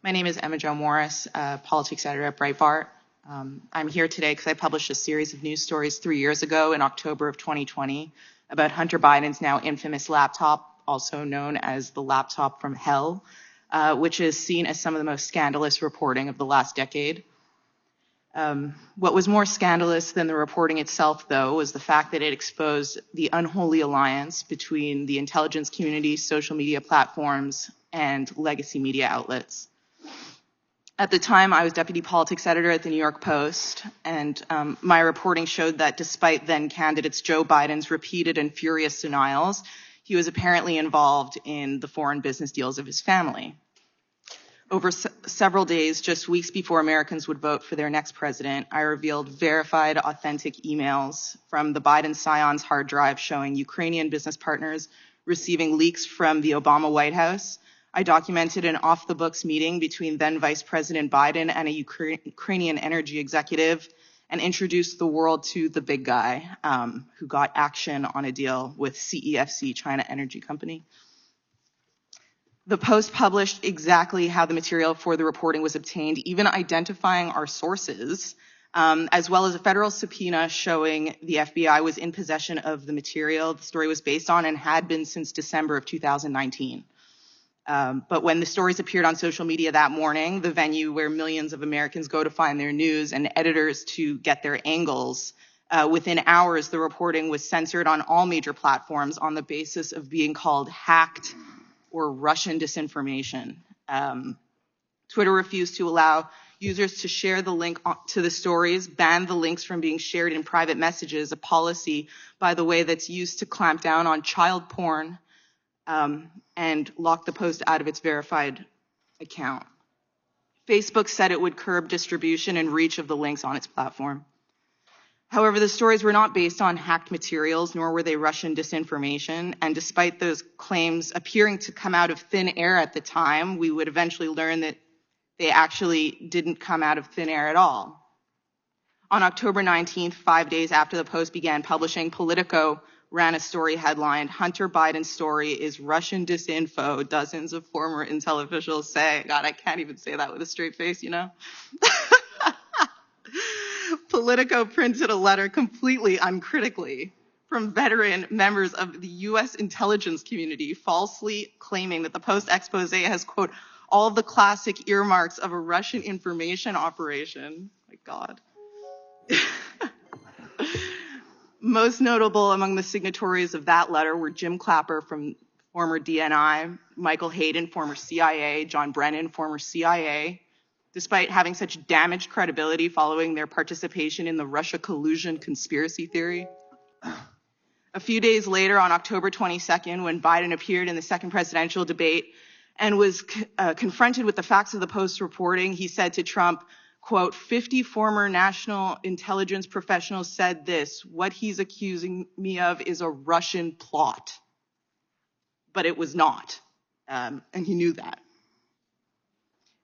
My name is Emma Jo Morris, politics editor at Breitbart. I'm here today because I published a series of news stories 3 years ago in October of 2020 about Hunter Biden's now infamous laptop, also known as the laptop from hell, which is seen as some of the most scandalous reporting of the last decade. What was more scandalous than the reporting itself, though, was the fact that it exposed the unholy alliance between the intelligence community, social media platforms, and legacy media outlets. At the time, I was deputy politics editor at the New York Post, and my reporting showed that despite then candidates Joe Biden's repeated and furious denials, he was apparently involved in the foreign business deals of his family. Over several days, just weeks before Americans would vote for their next president, I revealed verified, authentic emails from the Biden Scion's hard drive showing Ukrainian business partners receiving leaks from the Obama White House. I documented an off-the-books meeting between then Vice President Biden and a Ukrainian energy executive and introduced the world to the big guy who got action on a deal with CEFC, China Energy Company. The Post published exactly how the material for the reporting was obtained, even identifying our sources, as well as a federal subpoena showing the FBI was in possession of the material the story was based on and had been since December of 2019. But when the stories appeared on social media that morning, the venue where millions of Americans go to find their news and editors to get their angles, within hours, the reporting was censored on all major platforms on the basis of being called hacked or Russian disinformation. Twitter refused to allow users to share the link to the stories, banned the links from being shared in private messages, a policy, by the way, that's used to clamp down on child porn, and locked the Post out of its verified account. Facebook said it would curb distribution and reach of the links on its platform. However, the stories were not based on hacked materials, nor were they Russian disinformation. And despite those claims appearing to come out of thin air at the time, we would eventually learn that they actually didn't come out of thin air at all. On October 19th, 5 days after the Post began publishing, Politico ran a story headlined, "Hunter Biden's story is Russian disinfo, dozens of former intel officials say." God, I can't even say that with a straight face, you know? Politico printed a letter completely uncritically from veteran members of the U.S. intelligence community, falsely claiming that the Post expose has, quote, all the classic earmarks of a Russian information operation. My God. Most notable among the signatories of that letter were Jim Clapper from former DNI, Michael Hayden, former CIA, John Brennan, former CIA. Despite having such damaged credibility following their participation in the Russia collusion conspiracy theory. A few days later, on October 22nd, when Biden appeared in the second presidential debate and was confronted with the facts of the Post reporting, he said to Trump, quote, 50 former national intelligence professionals said this. What he's accusing me of is a Russian plot. But it was not. And he knew that.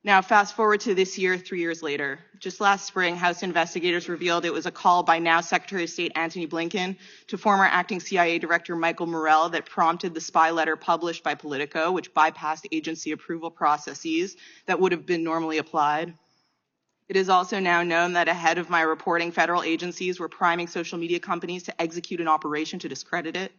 Now, fast forward to this year, 3 years later. Just last spring, House investigators revealed it was a call by now Secretary of State Antony Blinken to former acting CIA Director Michael Morell that prompted the spy letter published by Politico, which bypassed agency approval processes that would have been normally applied. It is also now known that ahead of my reporting, federal agencies were priming social media companies to execute an operation to discredit it.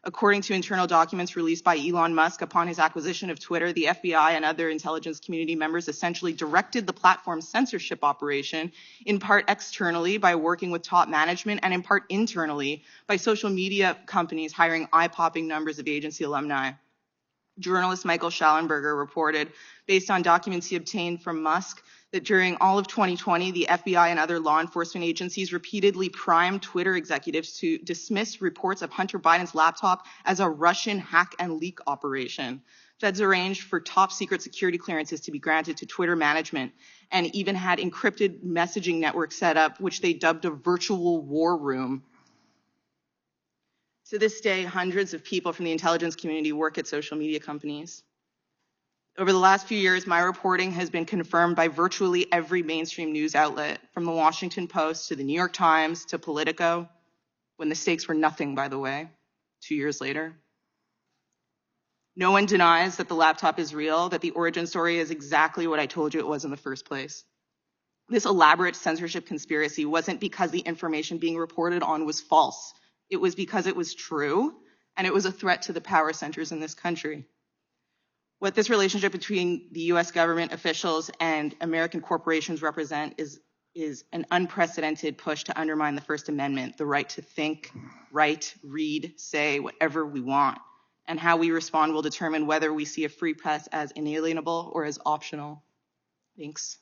According to internal documents released by Elon Musk upon his acquisition of Twitter, the FBI and other intelligence community members essentially directed the platform's censorship operation, in part externally by working with top management and in part internally by social media companies hiring eye-popping numbers of agency alumni. Journalist Michael Schallenberger reported, based on documents he obtained from Musk, that during all of 2020, the FBI and other law enforcement agencies repeatedly primed Twitter executives to dismiss reports of Hunter Biden's laptop as a Russian hack and leak operation. Feds arranged for top secret security clearances to be granted to Twitter management and even had encrypted messaging networks set up, which they dubbed a virtual war room. To this day, hundreds of people from the intelligence community work at social media companies. Over the last few years, my reporting has been confirmed by virtually every mainstream news outlet, from the Washington Post to the New York Times to Politico, when the stakes were nothing, by the way, 2 years later. No one denies that the laptop is real, that the origin story is exactly what I told you it was in the first place. This elaborate censorship conspiracy wasn't because the information being reported on was false. It was because it was true, and it was a threat to the power centers in this country. What this relationship between the US government officials and American corporations represent is an unprecedented push to undermine the First Amendment, the right to think, write, read, say whatever we want. And how we respond will determine whether we see a free press as inalienable or as optional. Thanks.